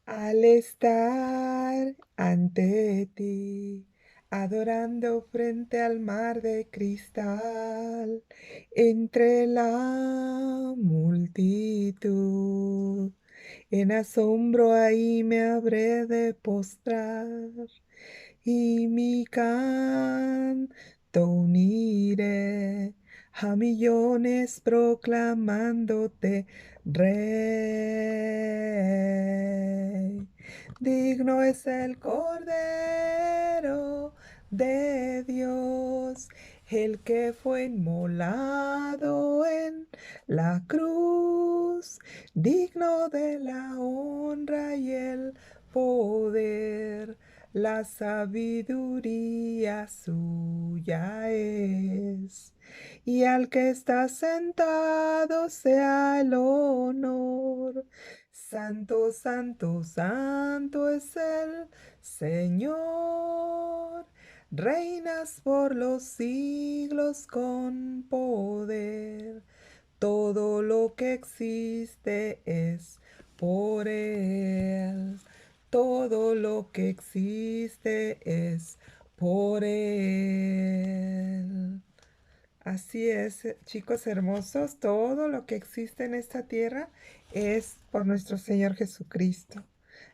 Al estar ante ti, adorando frente al mar de cristal, entre la multitud, en asombro ahí me habré de postrar y mi canto uniré a millones proclamándote Rey. Digno es el Cordero de Dios, el que fue inmolado en la cruz, digno de la honra y el poder. La sabiduría suya es, y al que está sentado sea el honor. Santo, santo, santo es el Señor. Reinas por los siglos con poder. Todo lo que existe es por Él. Todo lo que existe es por Él. Así es, chicos hermosos, todo lo que existe en esta tierra es por nuestro Señor Jesucristo.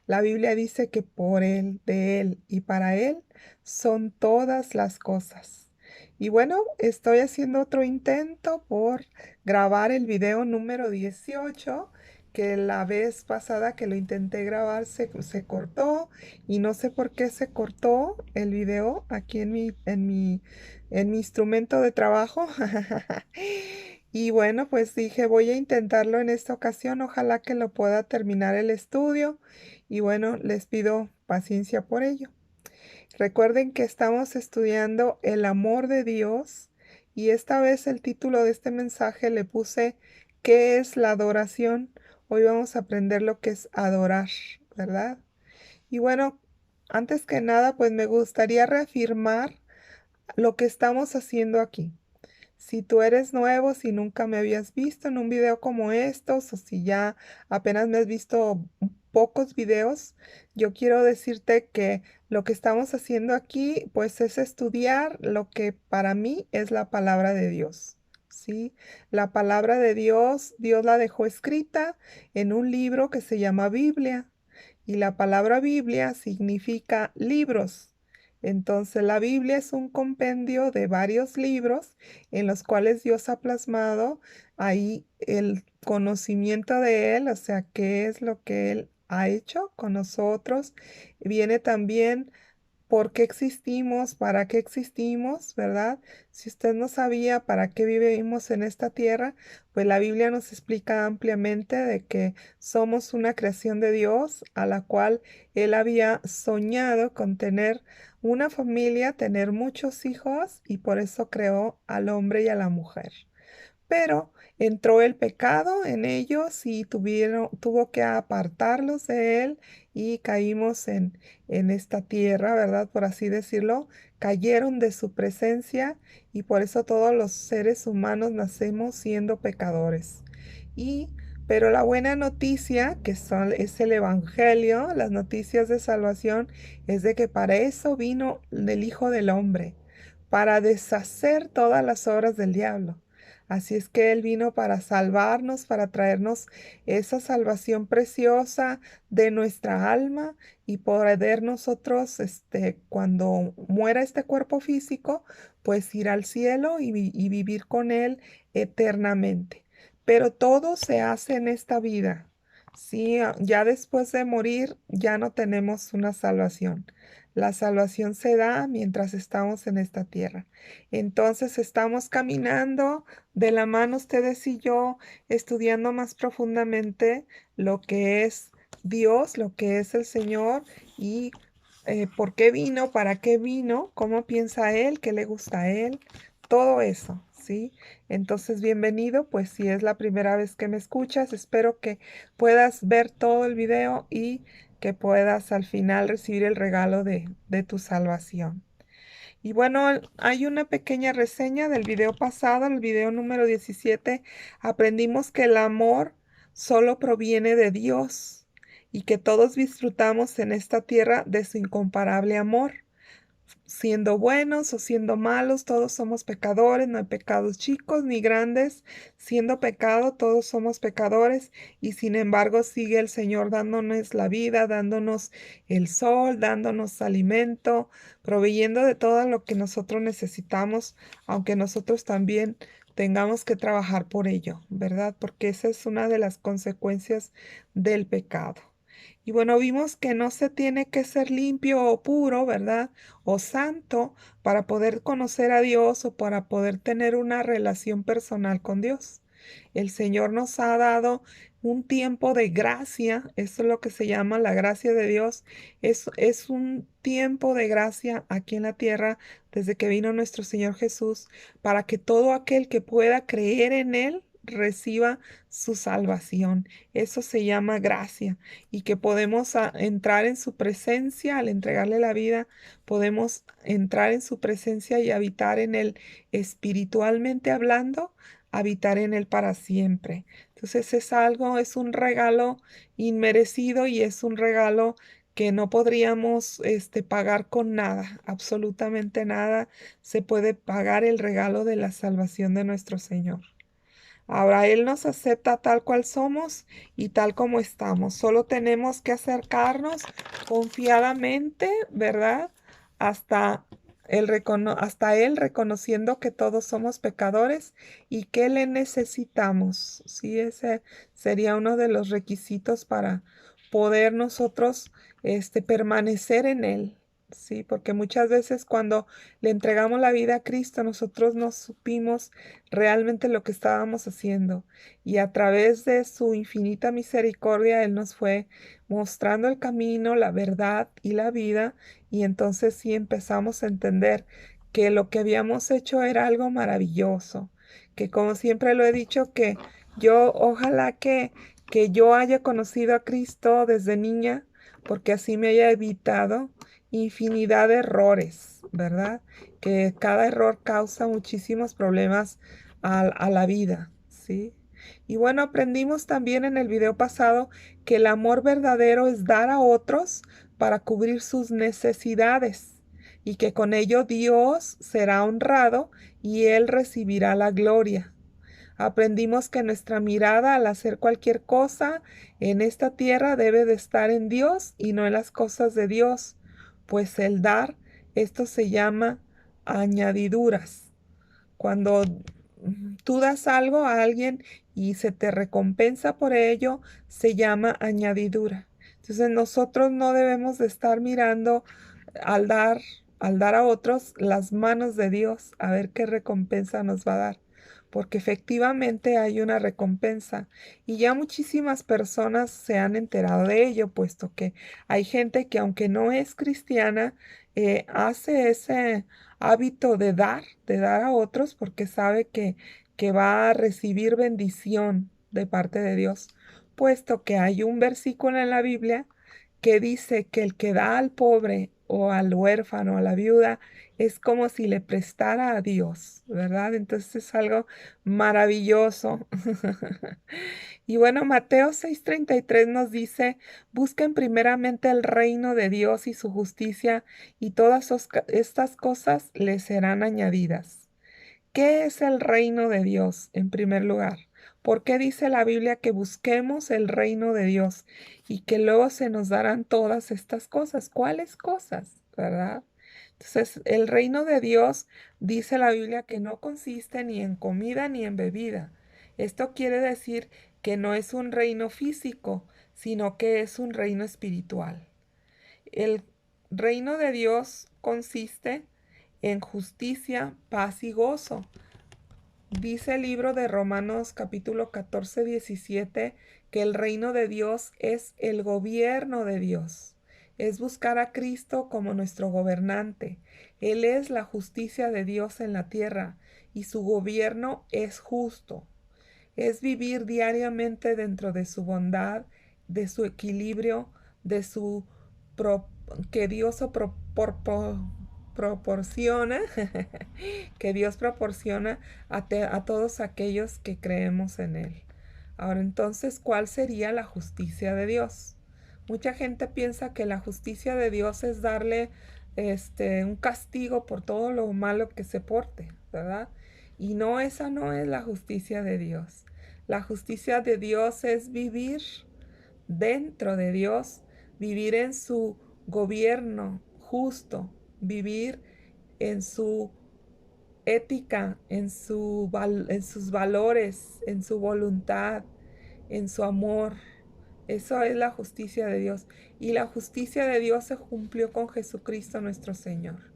La Biblia dice que por Él, de Él y para Él son todas las cosas. Y bueno, estoy haciendo otro intento por grabar el video número 18, que la vez pasada que lo intenté grabar se cortó y no sé por qué se cortó el video aquí en mi instrumento de trabajo. Y bueno, pues dije, voy a intentarlo en esta ocasión, ojalá que lo pueda terminar el estudio. Y bueno, les pido paciencia por ello. Recuerden que estamos estudiando el amor de Dios y esta vez el título de este mensaje le puse ¿qué es la adoración? Hoy vamos a aprender lo que es adorar, ¿verdad? Y bueno, antes que nada, pues me gustaría reafirmar lo que estamos haciendo aquí. Si tú eres nuevo, si nunca me habías visto en un video como estos, o si ya apenas me has visto pocos videos, yo quiero decirte que lo que estamos haciendo aquí, pues es estudiar lo que para mí es la palabra de Dios. ¿Sí? La palabra de Dios, Dios la dejó escrita en un libro que se llama Biblia. Y la palabra Biblia significa libros. Entonces la Biblia es un compendio de varios libros en los cuales Dios ha plasmado ahí el conocimiento de Él, o sea, qué es lo que Él ha hecho con nosotros. Viene también por qué existimos, para qué existimos, ¿verdad? Si usted no sabía para qué vivimos en esta tierra, pues la Biblia nos explica ampliamente de que somos una creación de Dios a la cual Él había soñado con tener una familia, tener muchos hijos y por eso creó al hombre y a la mujer. Pero entró el pecado en ellos y tuvo que apartarlos de él y caímos en esta tierra, ¿verdad? Por así decirlo, cayeron de su presencia y por eso todos los seres humanos nacemos siendo pecadores. Y, pero la buena noticia, es el Evangelio, las noticias de salvación, es de que para eso vino el Hijo del Hombre, para deshacer todas las obras del diablo. Así es que Él vino para salvarnos, para traernos esa salvación preciosa de nuestra alma y poder nosotros, cuando muera este cuerpo físico, pues ir al cielo y vivir con Él eternamente. Pero todo se hace en esta vida. Sí, ya después de morir ya no tenemos una salvación. La salvación se da mientras estamos en esta tierra. Entonces estamos caminando de la mano ustedes y yo, estudiando más profundamente lo que es Dios, lo que es el Señor y por qué vino, para qué vino, cómo piensa Él, qué le gusta a Él, todo eso, ¿sí? Entonces, bienvenido, pues si es la primera vez que me escuchas, espero que puedas ver todo el video y que puedas al final recibir el regalo de tu salvación. Y bueno, hay una pequeña reseña del video pasado, el video número 17. Aprendimos que el amor solo proviene de Dios y que todos disfrutamos en esta tierra de su incomparable amor. Siendo buenos o siendo malos, todos somos pecadores, no hay pecados chicos ni grandes. Siendo pecado, todos somos pecadores y sin embargo sigue el Señor dándonos la vida, dándonos el sol, dándonos alimento, proveyendo de todo lo que nosotros necesitamos, aunque nosotros también tengamos que trabajar por ello, ¿verdad? Porque esa es una de las consecuencias del pecado. Y bueno, vimos que no se tiene que ser limpio o puro, ¿verdad? O santo para poder conocer a Dios o para poder tener una relación personal con Dios. El Señor nos ha dado un tiempo de gracia, eso es lo que se llama la gracia de Dios, es un tiempo de gracia aquí en la tierra desde que vino nuestro Señor Jesús, para que todo aquel que pueda creer en Él reciba su salvación. Eso se llama gracia y que podemos entrar en su presencia al entregarle la vida, podemos entrar en su presencia y habitar en Él espiritualmente hablando, habitar en Él para siempre. Entonces es algo, es un regalo inmerecido y es un regalo que no podríamos pagar con nada, absolutamente nada se puede pagar el regalo de la salvación de nuestro Señor. Ahora Él nos acepta tal cual somos y tal como estamos. Solo tenemos que acercarnos confiadamente, ¿verdad? Hasta hasta Él reconociendo que todos somos pecadores y que le necesitamos. Sí, ese sería uno de los requisitos para poder nosotros permanecer en Él. Sí, porque muchas veces cuando le entregamos la vida a Cristo, nosotros no supimos realmente lo que estábamos haciendo. Y a través de su infinita misericordia, Él nos fue mostrando el camino, la verdad y la vida. Y entonces sí empezamos a entender que lo que habíamos hecho era algo maravilloso. Que como siempre lo he dicho, que yo ojalá que yo haya conocido a Cristo desde niña, porque así me haya evitado infinidad de errores, ¿verdad? Que cada error causa muchísimos problemas a la vida, ¿sí? Y bueno, aprendimos también en el video pasado que el amor verdadero es dar a otros para cubrir sus necesidades y que con ello Dios será honrado y Él recibirá la gloria. Aprendimos que nuestra mirada al hacer cualquier cosa en esta tierra debe de estar en Dios y no en las cosas de Dios, pues el dar, esto se llama añadiduras. Cuando tú das algo a alguien y se te recompensa por ello, se llama añadidura. Entonces nosotros no debemos de estar mirando al dar, al dar a otros las manos de Dios a ver qué recompensa nos va a dar, porque efectivamente hay una recompensa y ya muchísimas personas se han enterado de ello, puesto que hay gente que aunque no es cristiana, hace ese hábito de dar a otros porque sabe que va a recibir bendición de parte de Dios, puesto que hay un versículo en la Biblia que dice que el que da al pobre o al huérfano, a la viuda, es como si le prestara a Dios, ¿verdad? Entonces es algo maravilloso. Y bueno, Mateo 6:33 nos dice, busquen primeramente el reino de Dios y su justicia, y todas estas cosas les serán añadidas. ¿Qué es el reino de Dios en primer lugar? ¿Por qué dice la Biblia que busquemos el reino de Dios y que luego se nos darán todas estas cosas? ¿Cuáles cosas? ¿Verdad? Entonces, el reino de Dios, dice la Biblia, que no consiste ni en comida ni en bebida. Esto quiere decir que no es un reino físico, sino que es un reino espiritual. El reino de Dios consiste en justicia, paz y gozo. Dice el libro de Romanos capítulo 14, 17 que el reino de Dios es el gobierno de Dios. Es buscar a Cristo como nuestro gobernante. Él es la justicia de Dios en la tierra y su gobierno es justo. Es vivir diariamente dentro de su bondad, de su equilibrio, de su que Dios proporciona, que Dios proporciona a todos aquellos que creemos en Él. Ahora entonces, ¿cuál sería la justicia de Dios? Mucha gente piensa que la justicia de Dios es darle un castigo por todo lo malo que se porte, ¿verdad? Y no, esa no es la justicia de Dios. La justicia de Dios es vivir dentro de Dios, vivir en su gobierno justo, vivir en su ética, en sus valores, en su voluntad, en su amor. Eso es la justicia de Dios. Y la justicia de Dios se cumplió con Jesucristo nuestro Señor.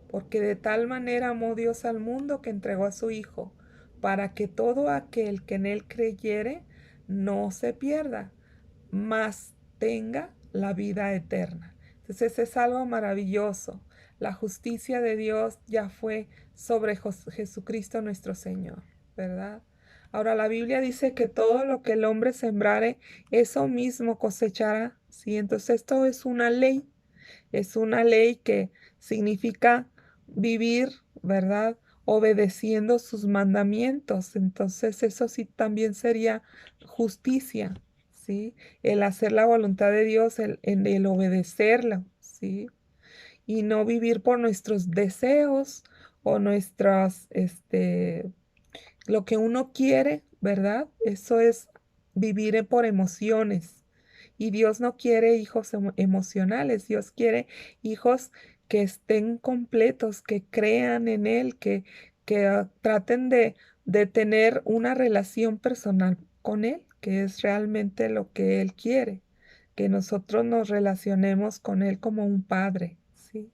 Porque de tal manera amó Dios al mundo que entregó a su Hijo, para que todo aquel que en Él creyere no se pierda, mas tenga la vida eterna. Entonces es algo maravilloso. La justicia de Dios ya fue sobre Jesucristo nuestro Señor, ¿verdad? Ahora la Biblia dice que todo lo que el hombre sembrare, eso mismo cosechará. Sí, entonces esto es una ley que significa vivir, ¿verdad? Obedeciendo sus mandamientos. Entonces eso sí también sería justicia, ¿sí? El hacer la voluntad de Dios, el obedecerla, ¿sí? Y no vivir por nuestros deseos o lo que uno quiere, ¿verdad? Eso es vivir por emociones. Y Dios no quiere hijos emocionales, Dios quiere hijos que estén completos, que crean en Él, que traten de tener una relación personal con Él, que es realmente lo que Él quiere, que nosotros nos relacionemos con Él como un padre, ¿sí?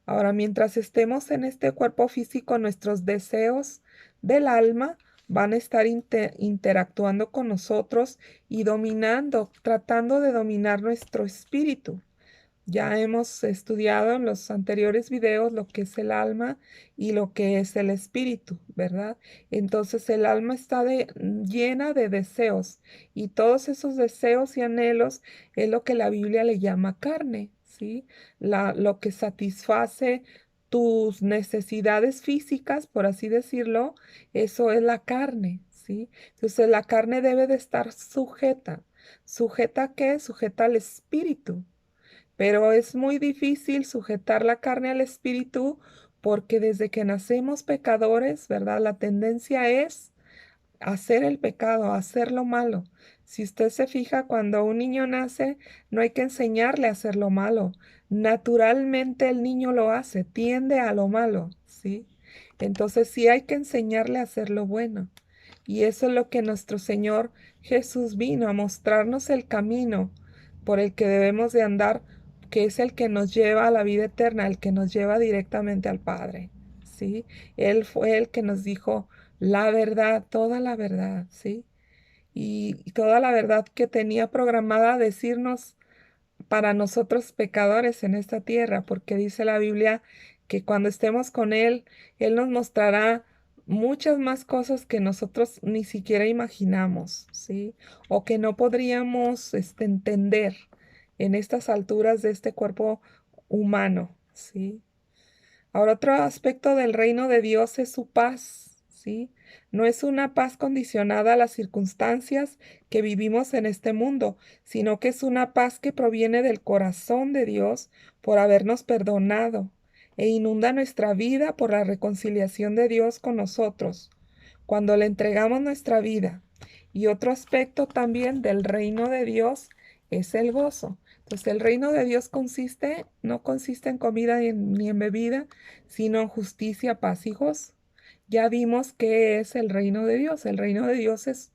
Ahora, mientras estemos en este cuerpo físico, nuestros deseos del alma van a estar interactuando con nosotros y dominando, tratando de dominar nuestro espíritu. Ya hemos estudiado en los anteriores videos lo que es el alma y lo que es el espíritu, ¿verdad? Entonces el alma está llena de deseos y todos esos deseos y anhelos es lo que la Biblia le llama carne, ¿sí? Lo que satisface tus necesidades físicas, por así decirlo, eso es la carne, ¿sí? Entonces la carne debe de estar sujeta. ¿Sujeta a qué? Sujeta al espíritu. Pero es muy difícil sujetar la carne al espíritu porque desde que nacemos pecadores, ¿verdad? La tendencia es hacer el pecado, hacer lo malo. Si usted se fija, cuando un niño nace, no hay que enseñarle a hacer lo malo. Naturalmente el niño lo hace, tiende a lo malo, ¿sí? Entonces sí hay que enseñarle a hacer lo bueno. Y eso es lo que nuestro Señor Jesús vino a mostrarnos el camino por el que debemos de andar, que es el que nos lleva a la vida eterna, el que nos lleva directamente al Padre, ¿sí? Él fue el que nos dijo la verdad, toda la verdad, ¿sí? Y toda la verdad que tenía programada decirnos para nosotros pecadores en esta tierra, porque dice la Biblia que cuando estemos con Él, Él nos mostrará muchas más cosas que nosotros ni siquiera imaginamos, ¿sí? O que no podríamos entender en estas alturas de este cuerpo humano, ¿sí? Ahora, otro aspecto del reino de Dios es su paz, ¿sí? No es una paz condicionada a las circunstancias que vivimos en este mundo, sino que es una paz que proviene del corazón de Dios por habernos perdonado e inunda nuestra vida por la reconciliación de Dios con nosotros, cuando le entregamos nuestra vida. Y otro aspecto también del reino de Dios es el gozo. Entonces, el reino de Dios no consiste en comida ni en bebida, sino en justicia, paz y gozo. Ya vimos qué es el reino de Dios. El reino de Dios es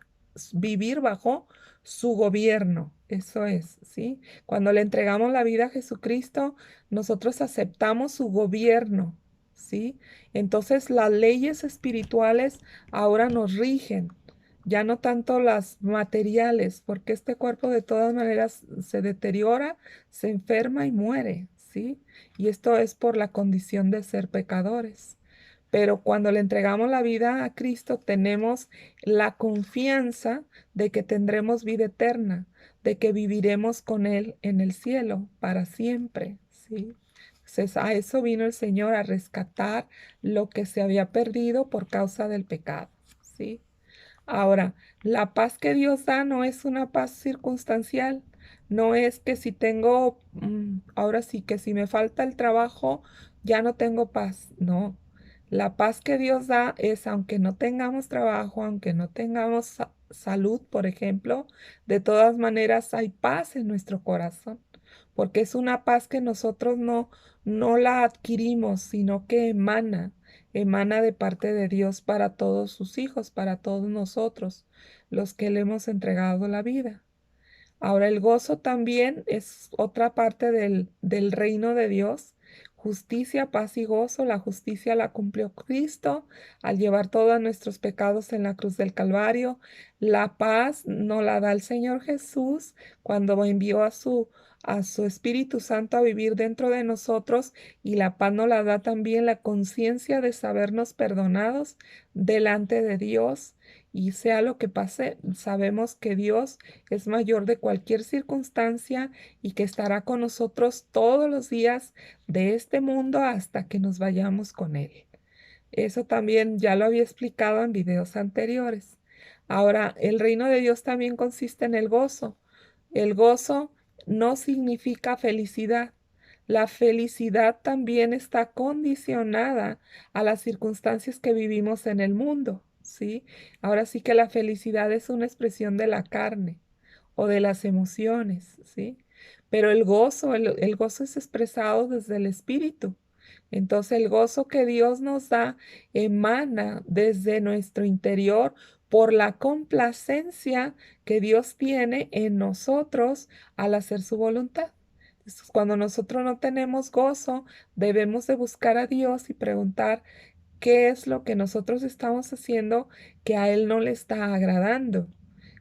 vivir bajo su gobierno. Eso es, ¿sí? Cuando le entregamos la vida a Jesucristo, nosotros aceptamos su gobierno, ¿sí? Entonces las leyes espirituales ahora nos rigen, ya no tanto las materiales, porque este cuerpo de todas maneras se deteriora, se enferma y muere, ¿sí? Y esto es por la condición de ser pecadores. Pero cuando le entregamos la vida a Cristo, tenemos la confianza de que tendremos vida eterna, de que viviremos con Él en el cielo para siempre, ¿sí? Entonces, a eso vino el Señor, a rescatar lo que se había perdido por causa del pecado, ¿sí? Ahora, la paz que Dios da no es una paz circunstancial, No es que si tengo, ahora sí que si me falta el trabajo, ya no tengo paz. No, la paz que Dios da es aunque no tengamos trabajo, aunque no tengamos salud, por ejemplo, de todas maneras hay paz en nuestro corazón, porque es una paz que nosotros no la adquirimos, sino que emana de parte de Dios para todos sus hijos, para todos nosotros, los que le hemos entregado la vida. Ahora el gozo también es otra parte del reino de Dios. Justicia, paz y gozo. La justicia la cumplió Cristo al llevar todos nuestros pecados en la cruz del Calvario. La paz nos la da el Señor Jesús cuando envió a su Espíritu Santo a vivir dentro de nosotros, y la paz nos la da también la conciencia de sabernos perdonados delante de Dios. Y sea lo que pase, sabemos que Dios es mayor de cualquier circunstancia y que estará con nosotros todos los días de este mundo hasta que nos vayamos con Él. Eso también ya lo había explicado en videos anteriores. Ahora, el reino de Dios también consiste en el gozo. El gozo no significa felicidad. La felicidad también está condicionada a las circunstancias que vivimos en el mundo, ¿sí? Ahora sí que la felicidad es una expresión de la carne o de las emociones, ¿sí? Pero el gozo es expresado desde el espíritu. Entonces el gozo que Dios nos da emana desde nuestro interior por la complacencia que Dios tiene en nosotros al hacer su voluntad. Entonces, cuando nosotros no tenemos gozo, debemos de buscar a Dios y preguntar qué es lo que nosotros estamos haciendo que a Él no le está agradando.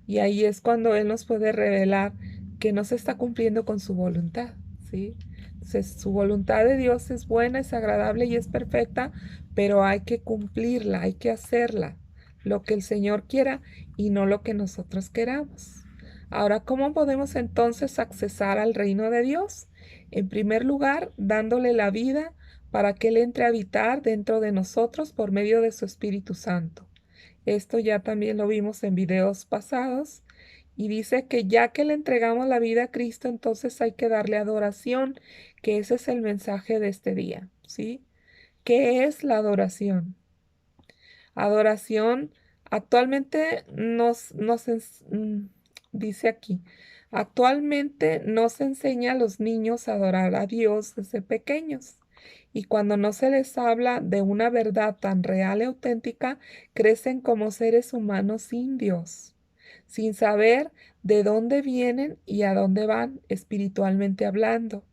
Y ahí es cuando Él nos puede revelar que no se está cumpliendo con su voluntad, ¿sí? Entonces, su voluntad de Dios es buena, es agradable y es perfecta, pero hay que cumplirla, hay que hacerla, lo que el Señor quiera y no lo que nosotros queramos. Ahora, ¿cómo podemos entonces accesar al reino de Dios? En primer lugar, dándole la vida para que Él entre a habitar dentro de nosotros por medio de su Espíritu Santo. Esto ya también lo vimos en videos pasados y dice que ya que le entregamos la vida a Cristo, entonces hay que darle adoración, que ese es el mensaje de este día, ¿sí? ¿Qué es la adoración? Adoración actualmente dice aquí, actualmente no se enseña a los niños a adorar a Dios desde pequeños. Y cuando no se les habla de una verdad tan real y auténtica, crecen como seres humanos sin Dios, sin saber de dónde vienen y a dónde van espiritualmente hablando.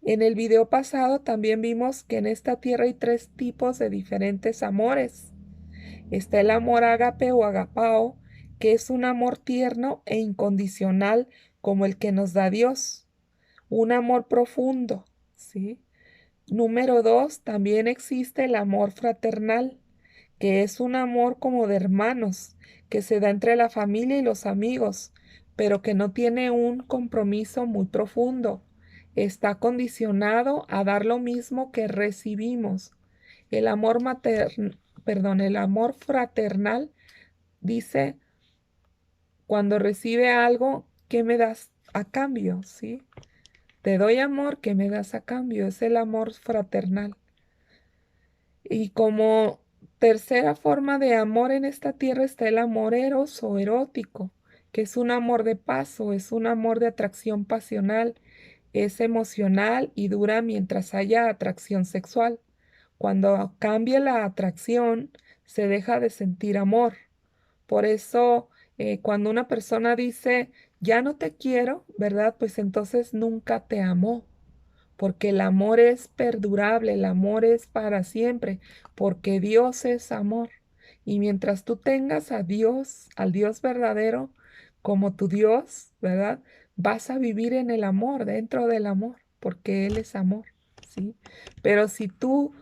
En el video pasado también vimos que en esta tierra hay tres tipos de diferentes amores. Está el amor ágape o agapao, que es un amor tierno e incondicional como el que nos da Dios. Un amor profundo, ¿sí? Número dos, también existe el amor fraternal, que es un amor como de hermanos, que se da entre la familia y los amigos, pero que no tiene un compromiso muy profundo. Está condicionado a dar lo mismo que recibimos. El amor el amor fraternal dice, cuando recibe algo, ¿qué me das a cambio? ¿Sí? Te doy amor, ¿qué me das a cambio? Es el amor fraternal. Y como tercera forma de amor en esta tierra está el amor eros o erótico, que es un amor de paso, es un amor de atracción pasional, es emocional y dura mientras haya atracción sexual. Cuando cambia la atracción, se deja de sentir amor. Por eso, cuando una persona dice, ya no te quiero, ¿verdad? Pues entonces nunca te amó, porque el amor es perdurable, el amor es para siempre, porque Dios es amor. Y mientras tú tengas a Dios, al Dios verdadero, como tu Dios, ¿verdad? Vas a vivir en el amor, dentro del amor, porque Él es amor, ¿sí? Pero si tú,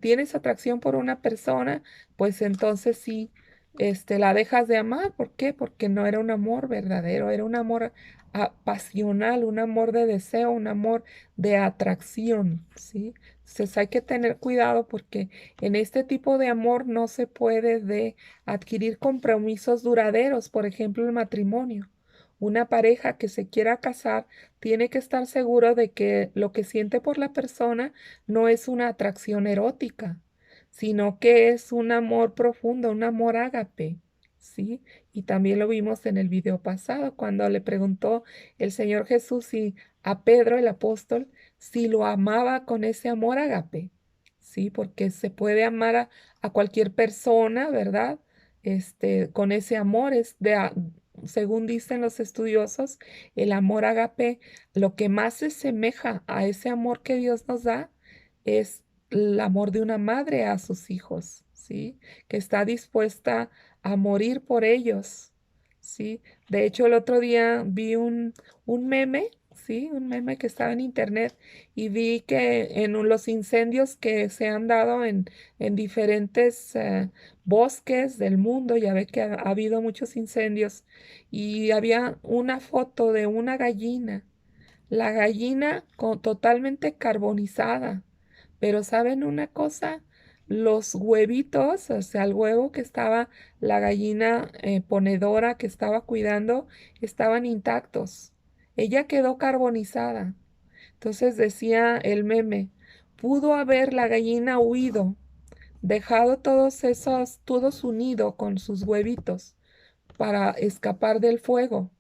tienes atracción por una persona, pues entonces sí, la dejas de amar. ¿Por qué? Porque no era un amor verdadero, era un amor pasional, un amor de deseo, un amor de atracción, ¿sí? Entonces hay que tener cuidado porque en este tipo de amor no se puede de adquirir compromisos duraderos, por ejemplo, el matrimonio. una pareja que se quiera casar tiene que estar seguro de que lo que siente por la persona no es una atracción erótica, sino que es un amor profundo, un amor ágape, ¿sí? Y también lo vimos en el video pasado, cuando le preguntó el Señor Jesús si a Pedro, el apóstol, si lo amaba con ese amor ágape, ¿sí? Porque se puede amar a cualquier persona, ¿verdad? Con ese amor según dicen los estudiosos, el amor ágape, lo que más se asemeja a ese amor que Dios nos da es el amor de una madre a sus hijos, ¿sí? Que está dispuesta a morir por ellos, ¿sí? De hecho, el otro día vi un meme, ¿sí? Un meme que estaba en internet y vi que los incendios que se han dado en diferentes bosques del mundo, ya ve que ha habido muchos incendios, y había una foto de una gallina, la gallina totalmente carbonizada, pero ¿saben una cosa? Los huevitos, o sea, el huevo que estaba la gallina ponedora que estaba cuidando, estaban intactos. Ella quedó carbonizada. Entonces decía el meme, pudo haber la gallina huido, dejado todo su nido con sus huevitos para escapar del fuego,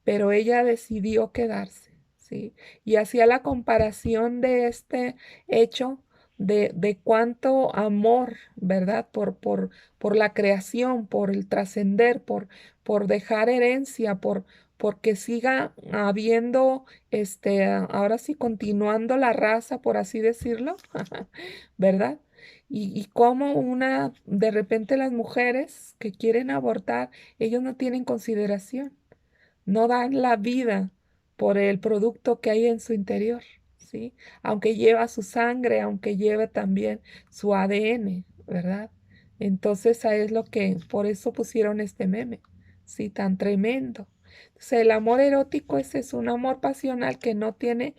pero ella decidió quedarse, ¿sí? Y hacía la comparación de este hecho de cuánto amor, ¿verdad? Por la creación, por el trascender, por dejar herencia, porque siga habiendo, ahora sí, continuando la raza, por así decirlo, ¿verdad? Y cómo de repente las mujeres que quieren abortar, ellos no tienen consideración, no dan la vida por el producto que hay en su interior, ¿sí? Aunque lleva su sangre, aunque lleva también su ADN, ¿verdad? Entonces, ahí es por eso pusieron este meme, ¿sí? Tan tremendo. O sea, el amor erótico ese es un amor pasional que no tiene,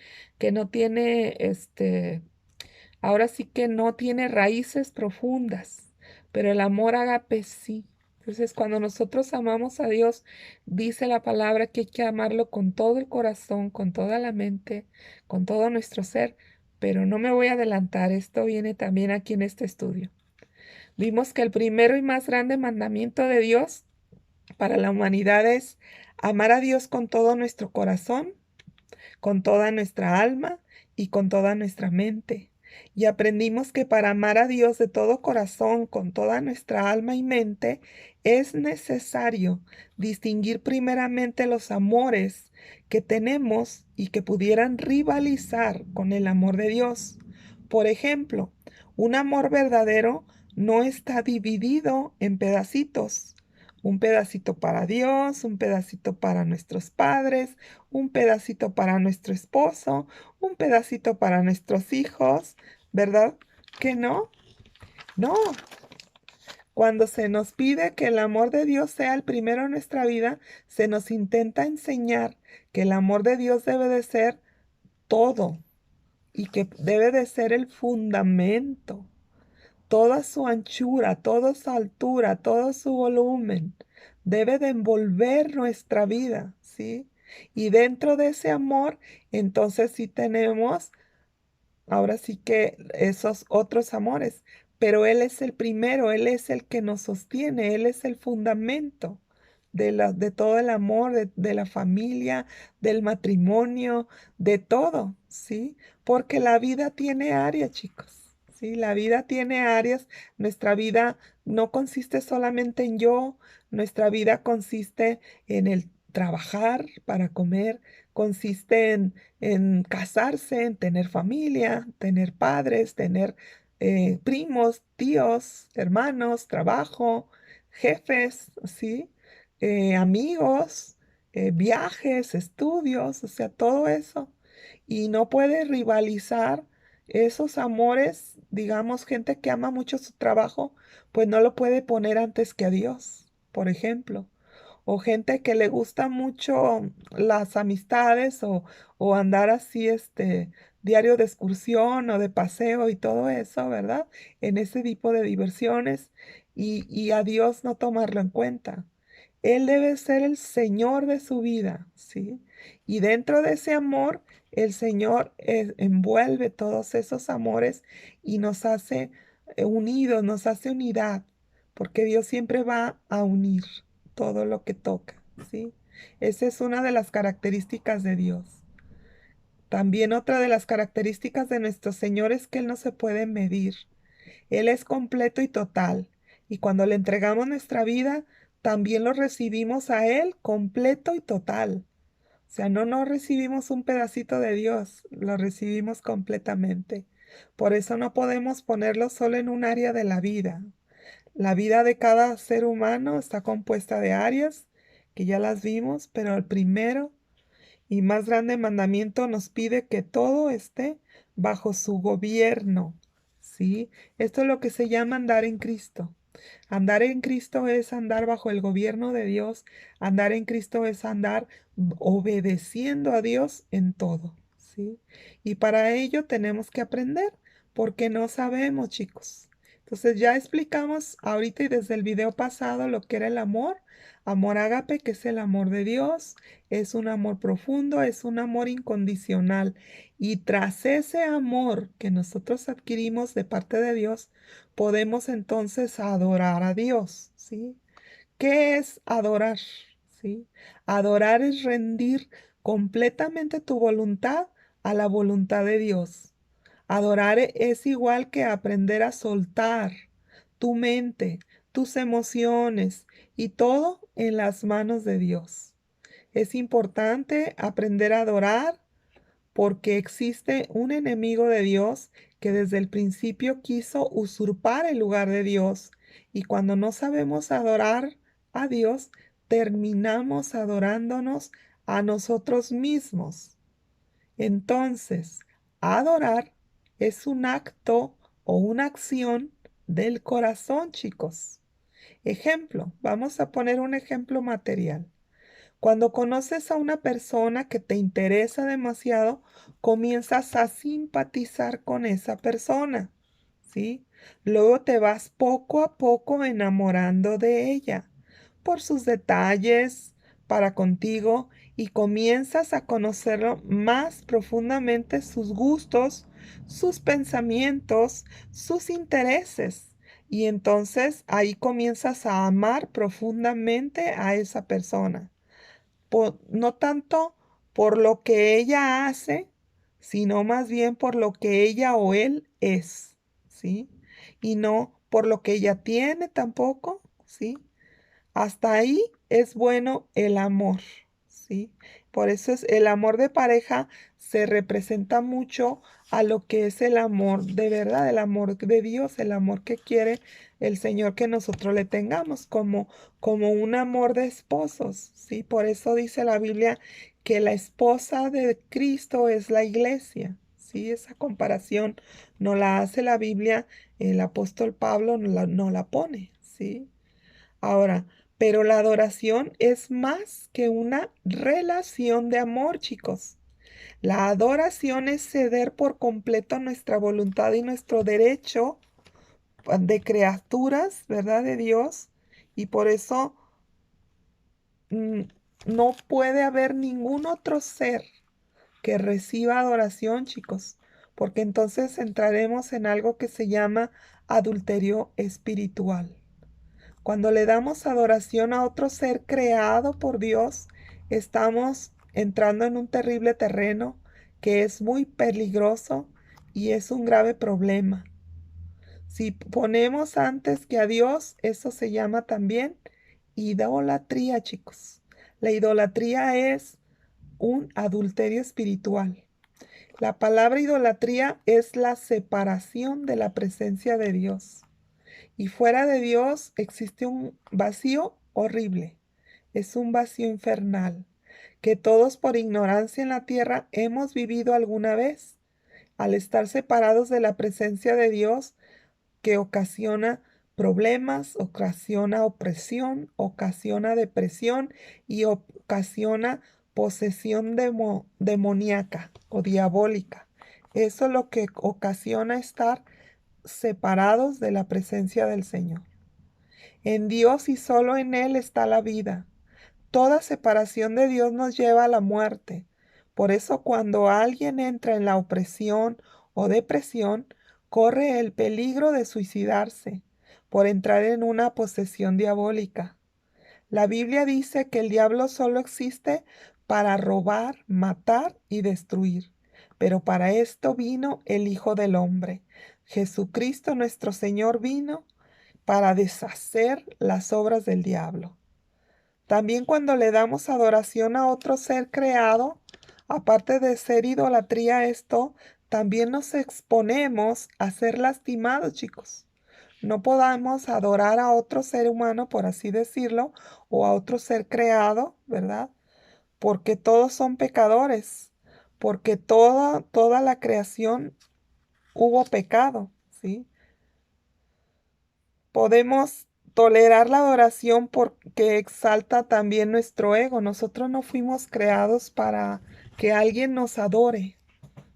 ahora sí que no tiene raíces profundas, pero el amor ágape sí. Entonces, cuando nosotros amamos a Dios, dice la palabra que hay que amarlo con todo el corazón, con toda la mente, con todo nuestro ser. Pero no me voy a adelantar, esto viene también aquí en este estudio. Vimos que el primero y más grande mandamiento de Dios para la humanidad es amar a Dios con todo nuestro corazón, con toda nuestra alma y con toda nuestra mente. Y aprendimos que para amar a Dios de todo corazón, con toda nuestra alma y mente, es necesario distinguir primeramente los amores que tenemos y que pudieran rivalizar con el amor de Dios. Por ejemplo, un amor verdadero no está dividido en pedacitos. Un pedacito para Dios, un pedacito para nuestros padres, un pedacito para nuestro esposo, un pedacito para nuestros hijos, ¿verdad? Que no, no. Cuando se nos pide que el amor de Dios sea el primero en nuestra vida, se nos intenta enseñar que el amor de Dios debe de ser todo y que debe de ser el fundamento, toda su anchura, toda su altura, todo su volumen, debe de envolver nuestra vida, ¿sí? Y dentro de ese amor, entonces sí tenemos, ahora sí que esos otros amores, pero Él es el primero, Él es el que nos sostiene, Él es el fundamento de todo el amor, de la familia, del matrimonio, de todo, ¿sí? Porque la vida tiene áreas, chicos, ¿sí? La vida tiene áreas, nuestra vida no consiste solamente en yo, nuestra vida consiste en el trabajar para comer, consiste en casarse, en tener familia, tener padres, tener primos, tíos, hermanos, trabajo, jefes, ¿sí? Amigos, viajes, estudios, o sea, todo eso. Y no puede rivalizar esos amores, digamos, gente que ama mucho su trabajo, pues no lo puede poner antes que a Dios, por ejemplo. O gente que le gusta mucho las amistades o andar así, diario de excursión o de paseo y todo eso, ¿verdad? En ese tipo de diversiones y a Dios no tomarlo en cuenta. Él debe ser el Señor de su vida, ¿sí? Y dentro de ese amor, el Señor envuelve todos esos amores y nos hace unidos, nos hace unidad, porque Dios siempre va a unir todo lo que toca, ¿sí? Esa es una de las características de Dios. También otra de las características de nuestro Señor es que Él no se puede medir. Él es completo y total. Y cuando le entregamos nuestra vida, también lo recibimos a Él completo y total. O sea, no recibimos un pedacito de Dios, lo recibimos completamente. Por eso no podemos ponerlo solo en un área de la vida. La vida de cada ser humano está compuesta de áreas, que ya las vimos, pero el primero y más grande mandamiento nos pide que todo esté bajo su gobierno, ¿sí? Esto es lo que se llama andar en Cristo. Andar en Cristo es andar bajo el gobierno de Dios. Andar en Cristo es andar obedeciendo a Dios en todo, ¿sí? Y para ello tenemos que aprender, porque no sabemos, chicos. Entonces ya explicamos ahorita y desde el video pasado lo que era el amor. Amor ágape, que es el amor de Dios, es un amor profundo, es un amor incondicional. Y tras ese amor que nosotros adquirimos de parte de Dios, podemos entonces adorar a Dios, ¿sí? ¿Qué es adorar? ¿Sí? Adorar es rendir completamente tu voluntad a la voluntad de Dios. Adorar es igual que aprender a soltar tu mente, tus emociones y todo en las manos de Dios. Es importante aprender a adorar porque existe un enemigo de Dios que desde el principio quiso usurpar el lugar de Dios. Y cuando no sabemos adorar a Dios, terminamos adorándonos a nosotros mismos. Entonces, adorar es un acto o una acción del corazón, chicos. Ejemplo, vamos a poner un ejemplo material. Cuando conoces a una persona que te interesa demasiado, comienzas a simpatizar con esa persona, ¿sí? Luego te vas poco a poco enamorando de ella por sus detalles para contigo y comienzas a conocerlo más profundamente, sus gustos, sus pensamientos, sus intereses. Y entonces ahí comienzas a amar profundamente a esa persona no tanto por lo que ella hace, sino más bien por lo que ella o él es, ¿sí? Y no por lo que ella tiene tampoco, ¿sí? Hasta ahí es bueno el amor, ¿sí? Por eso es el amor de pareja se representa mucho a lo que es el amor de verdad, el amor de Dios, el amor que quiere el Señor que nosotros le tengamos como un amor de esposos, ¿sí? Por eso dice la Biblia que la esposa de Cristo es la iglesia, ¿sí? Esa comparación no la hace la Biblia, el apóstol Pablo no la pone, ¿sí? Ahora, pero la adoración es más que una relación de amor, chicos. La adoración es ceder por completo nuestra voluntad y nuestro derecho de criaturas, ¿verdad? De Dios. Y por eso mm, no puede haber ningún otro ser que reciba adoración, chicos, porque entonces entraremos en algo que se llama adulterio espiritual. Cuando le damos adoración a otro ser creado por Dios, estamos entrando en un terrible terreno que es muy peligroso y es un grave problema. Si ponemos antes que a Dios, eso se llama también idolatría, chicos. La idolatría es un adulterio espiritual. La palabra idolatría es la separación de la presencia de Dios. Y fuera de Dios existe un vacío horrible. Es un vacío infernal que todos por ignorancia en la tierra hemos vivido alguna vez. Al estar separados de la presencia de Dios, que ocasiona problemas, ocasiona opresión, ocasiona depresión y ocasiona posesión demoníaca o diabólica. Eso es lo que ocasiona estar separados de la presencia del Señor. En Dios y solo en Él está la vida. Toda separación de Dios nos lleva a la muerte. Por eso cuando alguien entra en la opresión o depresión, corre el peligro de suicidarse por entrar en una posesión diabólica. La Biblia dice que el diablo solo existe para robar, matar y destruir. Pero para esto vino el Hijo del Hombre. Jesucristo nuestro Señor vino para deshacer las obras del diablo. También cuando le damos adoración a otro ser creado, aparte de ser idolatría esto, también nos exponemos a ser lastimados, chicos. No podamos adorar a otro ser humano, por así decirlo, o a otro ser creado, ¿verdad? Porque todos son pecadores, porque toda la creación hubo pecado, ¿sí? Podemos tolerar la adoración porque exalta también nuestro ego. Nosotros no fuimos creados para que alguien nos adore,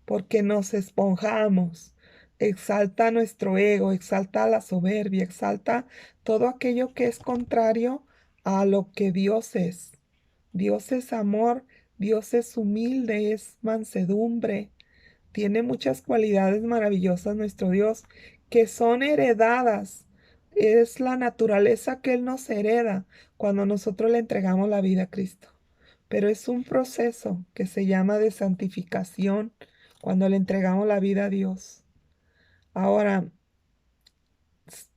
porque nos esponjamos. Exalta nuestro ego, exalta la soberbia, exalta todo aquello que es contrario a lo que Dios es. Dios es amor, Dios es humilde, es mansedumbre. Tiene muchas cualidades maravillosas nuestro Dios que son heredadas. Es la naturaleza que Él nos hereda cuando nosotros le entregamos la vida a Cristo. Pero es un proceso que se llama de santificación cuando le entregamos la vida a Dios. Ahora,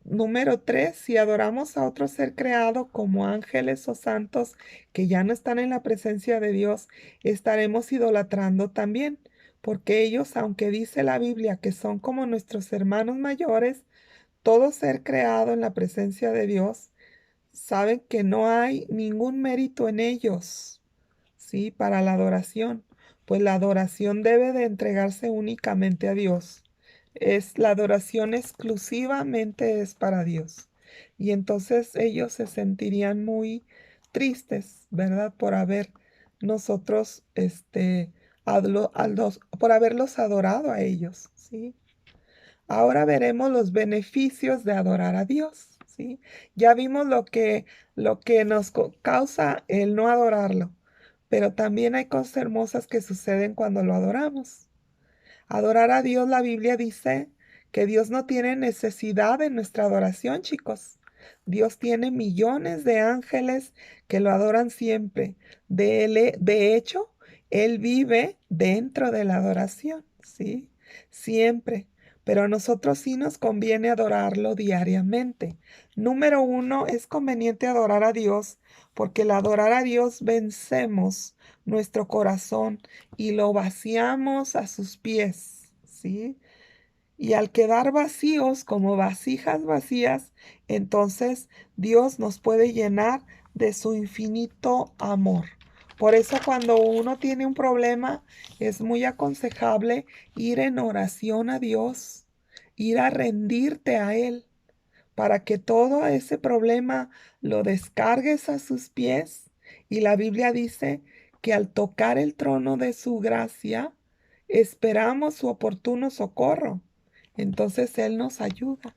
número 3, si adoramos a otro ser creado como ángeles o santos que ya no están en la presencia de Dios, estaremos idolatrando también, porque ellos, aunque dice la Biblia que son como nuestros hermanos mayores, todo ser creado en la presencia de Dios, saben que no hay ningún mérito en ellos, ¿sí? Para la adoración, pues la adoración debe de entregarse únicamente a Dios. La adoración exclusivamente es para Dios. Y entonces ellos se sentirían muy tristes, ¿verdad? Por haber nosotros, por haberlos adorado a ellos, ¿sí? Ahora veremos los beneficios de adorar a Dios, ¿sí? Ya vimos lo que nos causa el no adorarlo, pero también hay cosas hermosas que suceden cuando lo adoramos. Adorar a Dios, la Biblia dice que Dios no tiene necesidad de nuestra adoración, chicos. Dios tiene millones de ángeles que lo adoran siempre. De hecho, Él vive dentro de la adoración, ¿sí? Siempre. Pero a nosotros sí nos conviene adorarlo diariamente. Número 1, es conveniente adorar a Dios porque al adorar a Dios vencemos nuestro corazón y lo vaciamos a sus pies, ¿sí? Y al quedar vacíos como vasijas vacías, entonces Dios nos puede llenar de su infinito amor. Por eso cuando uno tiene un problema, es muy aconsejable ir en oración a Dios, ir a rendirte a Él, para que todo ese problema lo descargues a sus pies. Y la Biblia dice que al tocar el trono de su gracia, esperamos su oportuno socorro. Entonces Él nos ayuda,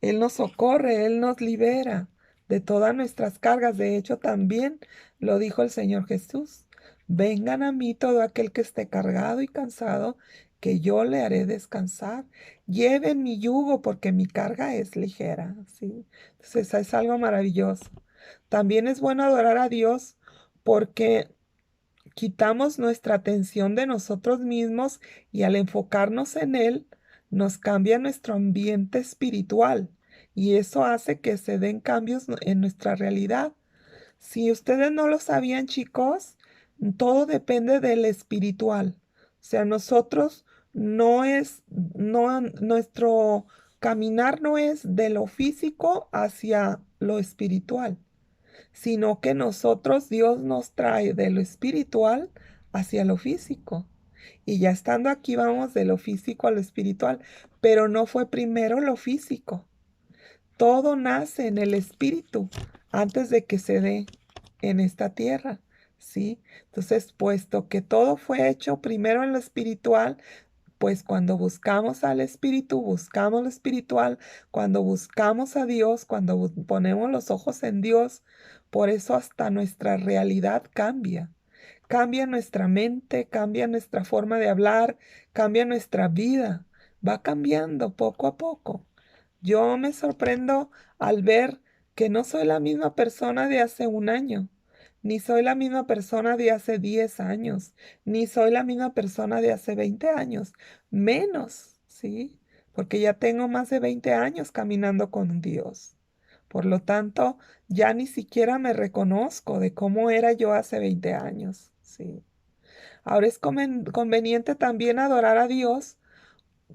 Él nos socorre, Él nos libera de todas nuestras cargas. De hecho, también lo dijo el Señor Jesús. Vengan a mí todo aquel que esté cargado y cansado, que yo le haré descansar. Lleven mi yugo porque mi carga es ligera, ¿sí? Entonces es algo maravilloso. También es bueno adorar a Dios porque quitamos nuestra atención de nosotros mismos y al enfocarnos en Él, nos cambia nuestro ambiente espiritual y eso hace que se den cambios en nuestra realidad. Si ustedes no lo sabían, chicos, todo depende del espiritual. O sea, nosotros nuestro caminar no es de lo físico hacia lo espiritual, sino que nosotros, Dios nos trae de lo espiritual hacia lo físico. Y ya estando aquí vamos de lo físico a lo espiritual, pero no fue primero lo físico. Todo nace en el espíritu antes de que se dé en esta tierra, ¿sí? Entonces, puesto que todo fue hecho primero en lo espiritual, pues cuando buscamos al Espíritu, buscamos lo espiritual, cuando buscamos a Dios, cuando ponemos los ojos en Dios, Por eso hasta nuestra realidad cambia. Cambia nuestra mente, cambia nuestra forma de hablar, cambia nuestra vida. Va cambiando poco a poco. Yo me sorprendo al ver que no soy la misma persona de hace un año, ni soy la misma persona de hace 10 años, ni soy la misma persona de hace 20 años, menos, ¿sí? Porque ya tengo más de 20 años caminando con Dios. Por lo tanto, ya ni siquiera me reconozco de cómo era yo hace 20 años, ¿sí? Ahora es conveniente también adorar a Dios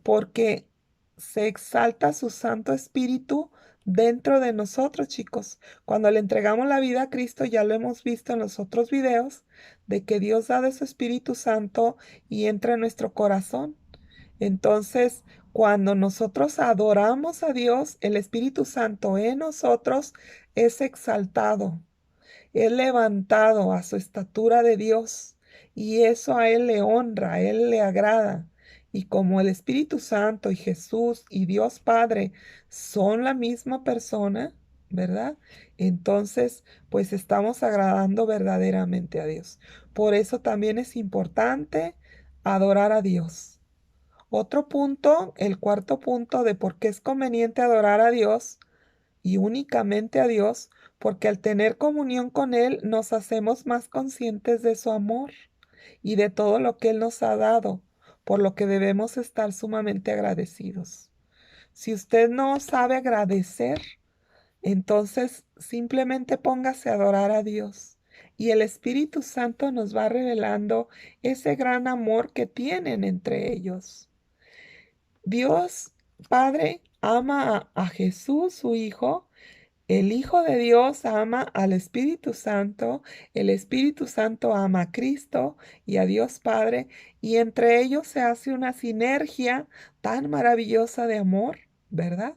porque se exalta su Santo Espíritu dentro de nosotros, chicos. Cuando le entregamos la vida a Cristo, ya lo hemos visto en los otros videos, de que Dios da de su Espíritu Santo y entra en nuestro corazón. Entonces, cuando nosotros adoramos a Dios, el Espíritu Santo en nosotros es exaltado, es levantado a su estatura de Dios y eso a Él le honra, a Él le agrada. Y como el Espíritu Santo y Jesús y Dios Padre son la misma persona, ¿verdad? Entonces, pues estamos agradando verdaderamente a Dios. Por eso también es importante adorar a Dios. Otro punto, el cuarto punto de por qué es conveniente adorar a Dios y únicamente a Dios, porque al tener comunión con Él nos hacemos más conscientes de su amor y de todo lo que Él nos ha dado, por lo que debemos estar sumamente agradecidos. Si usted no sabe agradecer, entonces simplemente póngase a adorar a Dios y el Espíritu Santo nos va revelando ese gran amor que tienen entre ellos. Dios Padre ama a Jesús, su Hijo. El Hijo de Dios ama al Espíritu Santo, el Espíritu Santo ama a Cristo y a Dios Padre, y entre ellos se hace una sinergia tan maravillosa de amor, ¿verdad?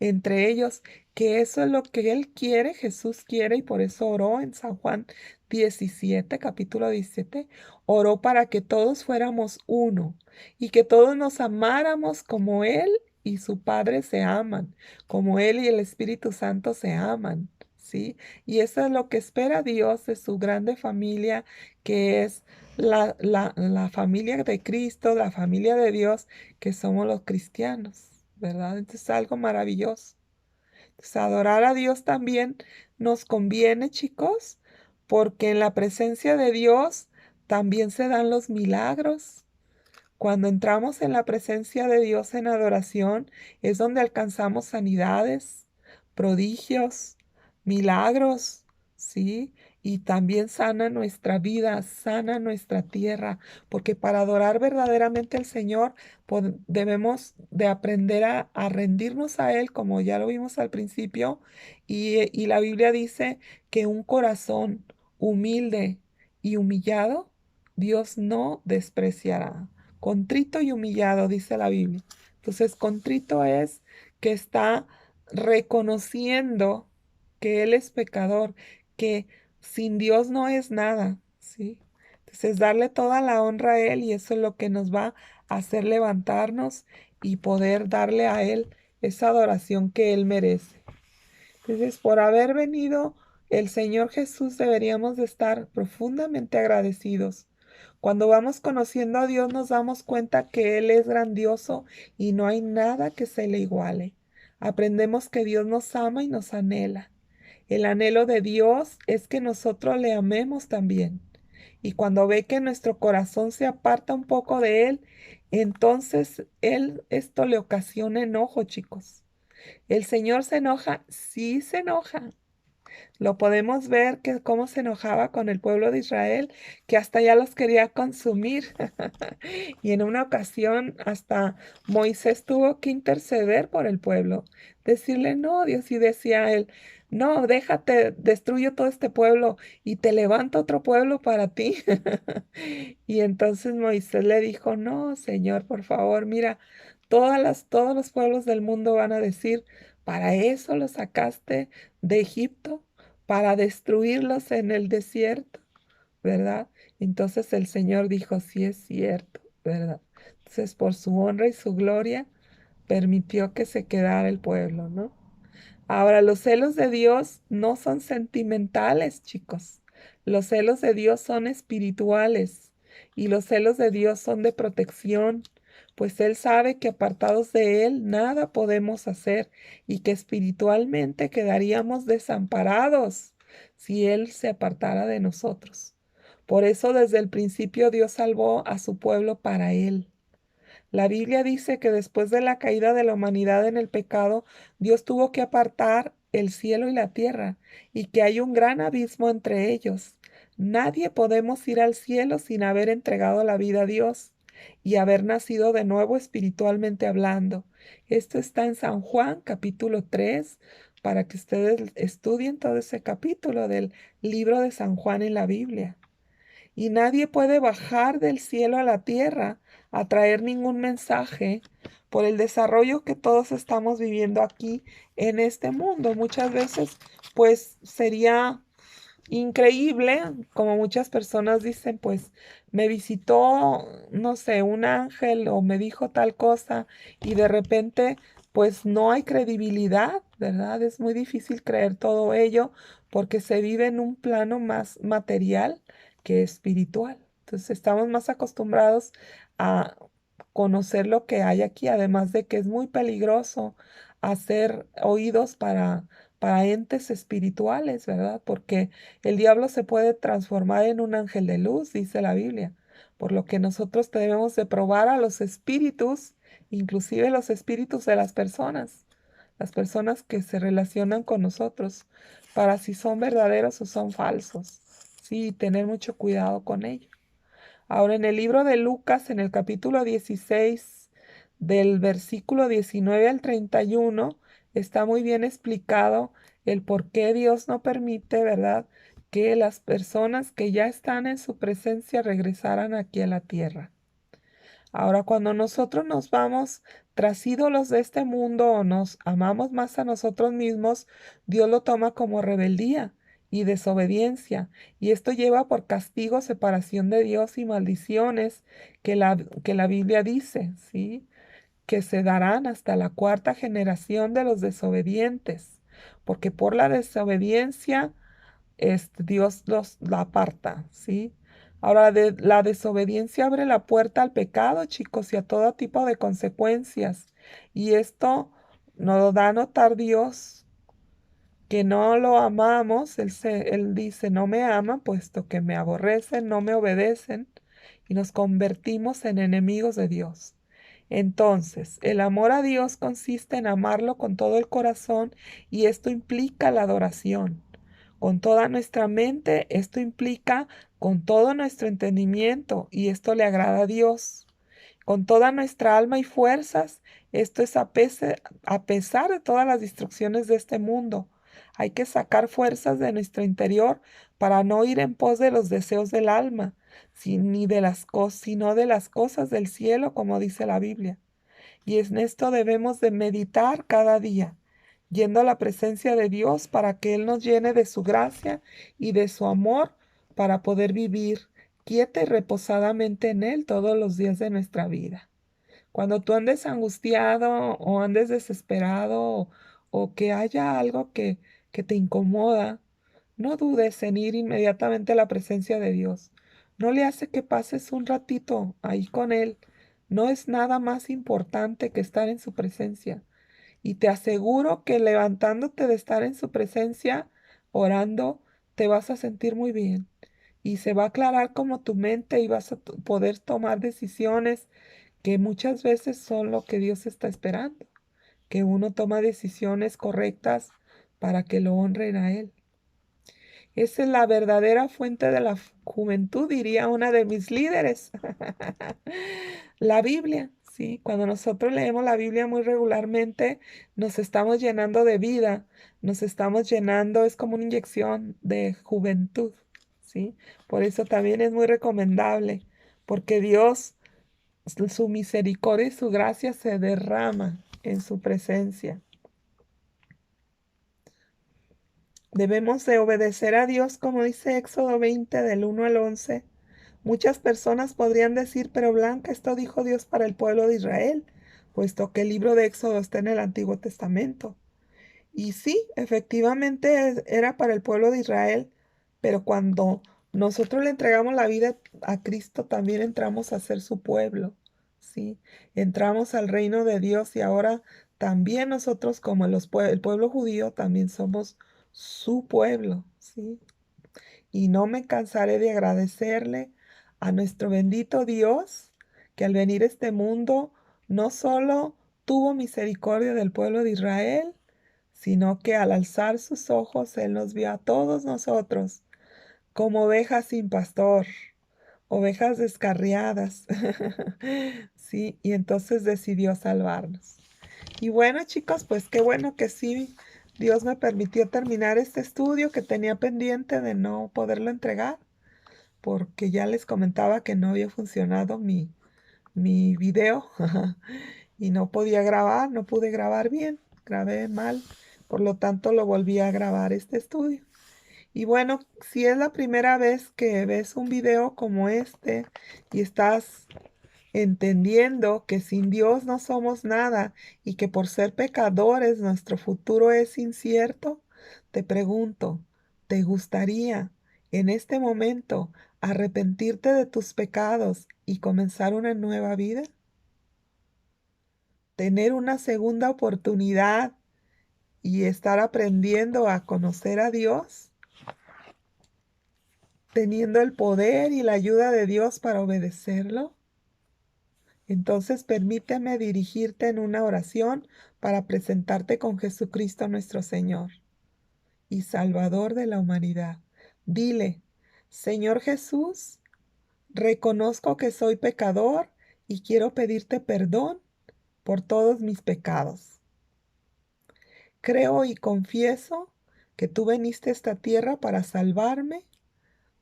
Entre ellos, que eso es lo que Él quiere, Jesús quiere, y por eso oró en San Juan 17, capítulo 17, oró para que todos fuéramos uno y que todos nos amáramos como Él y su Padre se aman, como Él y el Espíritu Santo se aman, ¿sí? Y eso es lo que espera Dios de su grande familia, que es la familia de Cristo, la familia de Dios, que somos los cristianos, ¿verdad? Entonces es algo maravilloso. Entonces, adorar a Dios también nos conviene, chicos, porque en la presencia de Dios también se dan los milagros. Cuando entramos en la presencia de Dios en adoración, es donde alcanzamos sanidades, prodigios, milagros, ¿sí? Y también sana nuestra vida, sana nuestra tierra, porque para adorar verdaderamente al Señor debemos de aprender a rendirnos a Él, como ya lo vimos al principio, y la Biblia dice que un corazón humilde y humillado, Dios no despreciará. Contrito y humillado, dice la Biblia. Entonces, contrito es que está reconociendo que Él es pecador, que sin Dios no es nada, ¿sí? Entonces, darle toda la honra a Él y eso es lo que nos va a hacer levantarnos y poder darle a Él esa adoración que Él merece. Entonces, por haber venido el Señor Jesús, deberíamos de estar profundamente agradecidos. Cuando vamos conociendo a Dios, nos damos cuenta que Él es grandioso y no hay nada que se le iguale. Aprendemos que Dios nos ama y nos anhela. El anhelo de Dios es que nosotros le amemos también. Y cuando ve que nuestro corazón se aparta un poco de Él, entonces esto le ocasiona enojo, chicos. El Señor se enoja, sí se enoja. Lo podemos ver que cómo se enojaba con el pueblo de Israel, que hasta ya los quería consumir. Y en una ocasión hasta Moisés tuvo que interceder por el pueblo, decirle, no, Dios, y decía él, no, déjate, destruyo todo este pueblo y te levanto otro pueblo para ti. Y entonces Moisés le dijo, no, Señor, por favor, mira, todos los pueblos del mundo van a decir, para eso los sacaste de Egipto, para destruirlos en el desierto, ¿verdad? Entonces el Señor dijo, sí es cierto, ¿verdad? Entonces por su honra y su gloria permitió que se quedara el pueblo, ¿no? Ahora, los celos de Dios no son sentimentales, chicos. Los celos de Dios son espirituales y los celos de Dios son de protección, pues Él sabe que apartados de Él nada podemos hacer y que espiritualmente quedaríamos desamparados si Él se apartara de nosotros. Por eso desde el principio Dios salvó a su pueblo para Él. La Biblia dice que después de la caída de la humanidad en el pecado, Dios tuvo que apartar el cielo y la tierra, y que hay un gran abismo entre ellos. Nadie podemos ir al cielo sin haber entregado la vida a Dios y haber nacido de nuevo espiritualmente hablando. Esto está en San Juan capítulo 3, para que ustedes estudien todo ese capítulo del libro de San Juan en la Biblia. Y nadie puede bajar del cielo a la tierra a traer ningún mensaje por el desarrollo que todos estamos viviendo aquí en este mundo. Muchas veces, pues sería increíble, como muchas personas dicen, pues me visitó, no sé, un ángel o me dijo tal cosa y de repente, pues no hay credibilidad, ¿verdad? Es muy difícil creer todo ello porque se vive en un plano más material que espiritual. Entonces estamos más acostumbrados a conocer lo que hay aquí, además de que es muy peligroso hacer oídos para entes espirituales, ¿verdad? Porque el diablo se puede transformar en un ángel de luz, dice la Biblia. Por lo que nosotros debemos de probar a los espíritus, inclusive los espíritus de las personas que se relacionan con nosotros, para si son verdaderos o son falsos. Sí, tener mucho cuidado con ello. Ahora, en el libro de Lucas, en el capítulo 16, del versículo 19 al 31, está muy bien explicado el por qué Dios no permite, ¿verdad?, que las personas que ya están en su presencia regresaran aquí a la tierra. Ahora, cuando nosotros nos vamos tras ídolos de este mundo o nos amamos más a nosotros mismos, Dios lo toma como rebeldía y desobediencia. Y esto lleva por castigo separación de Dios y maldiciones que la Biblia dice, ¿sí? Que se darán hasta la cuarta generación de los desobedientes, porque por la desobediencia Dios la aparta, ¿sí? Ahora, la desobediencia abre la puerta al pecado, chicos, y a todo tipo de consecuencias. Y esto nos lo da a notar Dios, que no lo amamos. Él dice, no me aman, puesto que me aborrecen, no me obedecen, y nos convertimos en enemigos de Dios. Entonces, el amor a Dios consiste en amarlo con todo el corazón y esto implica la adoración. Con toda nuestra mente, esto implica con todo nuestro entendimiento y esto le agrada a Dios. Con toda nuestra alma y fuerzas, esto es a pesar de todas las destrucciones de este mundo. Hay que sacar fuerzas de nuestro interior para no ir en pos de los deseos del alma, ni de sino de las cosas del cielo, como dice la Biblia. Y en esto debemos de meditar cada día, yendo a la presencia de Dios para que Él nos llene de su gracia y de su amor para poder vivir quieta y reposadamente en Él todos los días de nuestra vida. Cuando tú andes angustiado o andes desesperado o que haya algo que te incomoda, no dudes en ir inmediatamente a la presencia de Dios. No le hace que pases un ratito ahí con Él. No es nada más importante que estar en su presencia. Y te aseguro que levantándote de estar en su presencia, orando, te vas a sentir muy bien. Y se va a aclarar como tu mente y vas a poder tomar decisiones que muchas veces son lo que Dios está esperando. Que uno toma decisiones correctas para que lo honren a Él. Esa es la verdadera fuente de la juventud, diría una de mis líderes. La Biblia, sí. Cuando nosotros leemos la Biblia muy regularmente, nos estamos llenando de vida, nos estamos llenando, es como una inyección de juventud, sí. Por eso también es muy recomendable, porque Dios, su misericordia y su gracia se derrama en su presencia. Debemos de obedecer a Dios, como dice Éxodo 20, del 1 al 11. Muchas personas podrían decir, pero Blanca, esto dijo Dios para el pueblo de Israel, puesto que el libro de Éxodo está en el Antiguo Testamento. Y sí, efectivamente era para el pueblo de Israel, pero cuando nosotros le entregamos la vida a Cristo, también entramos a ser su pueblo, ¿sí? Entramos al reino de Dios y ahora también nosotros, como el pueblo judío, también somos su pueblo, ¿sí? Y no me cansaré de agradecerle a nuestro bendito Dios, que al venir a este mundo no solo tuvo misericordia del pueblo de Israel, sino que al alzar sus ojos Él nos vio a todos nosotros como ovejas sin pastor, ovejas descarriadas. Sí, y entonces decidió salvarnos. Y bueno, chicos, pues qué bueno que sí, Dios me permitió terminar este estudio que tenía pendiente de no poderlo entregar, porque ya les comentaba que no había funcionado mi video y no podía grabar, no pude grabar bien, grabé mal, por lo tanto lo volví a grabar este estudio. Y bueno, si es la primera vez que ves un video como este y estás entendiendo que sin Dios no somos nada y que por ser pecadores nuestro futuro es incierto, te pregunto, ¿te gustaría en este momento arrepentirte de tus pecados y comenzar una nueva vida? Tener una segunda oportunidad y estar aprendiendo a conocer a Dios, teniendo el poder y la ayuda de Dios para obedecerlo. Entonces permíteme dirigirte en una oración para presentarte con Jesucristo nuestro Señor y Salvador de la humanidad. Dile, Señor Jesús, reconozco que soy pecador y quiero pedirte perdón por todos mis pecados. Creo y confieso que tú viniste a esta tierra para salvarme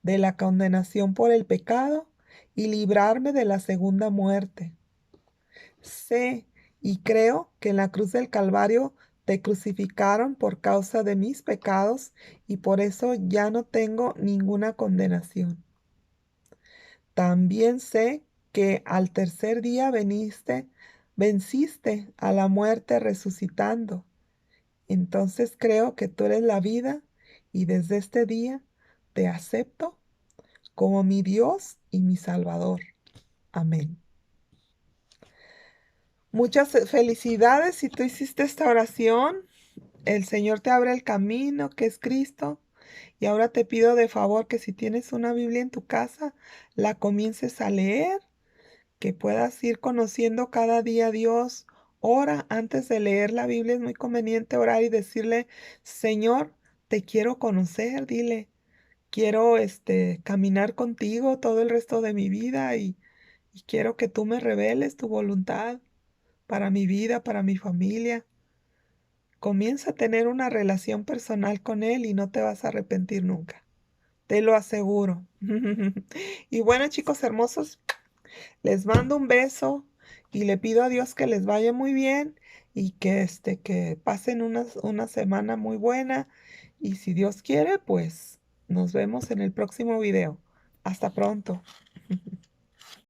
de la condenación por el pecado y librarme de la segunda muerte. Sé y creo que en la cruz del Calvario te crucificaron por causa de mis pecados y por eso ya no tengo ninguna condenación. También sé que al tercer día venciste a la muerte resucitando. Entonces creo que tú eres la vida y desde este día te acepto como mi Dios y mi Salvador. Amén. Muchas felicidades si tú hiciste esta oración. El Señor te abre el camino, que es Cristo. Y ahora te pido de favor que si tienes una Biblia en tu casa, la comiences a leer, que puedas ir conociendo cada día a Dios. Ora antes de leer la Biblia, es muy conveniente orar y decirle, Señor, te quiero conocer, dile, quiero caminar contigo todo el resto de mi vida y quiero que tú me reveles tu voluntad para mi vida, para mi familia. Comienza a tener una relación personal con Él y no te vas a arrepentir nunca. Te lo aseguro. Y bueno, chicos hermosos, les mando un beso y le pido a Dios que les vaya muy bien y que pasen una semana muy buena. Y si Dios quiere, pues nos vemos en el próximo video. Hasta pronto.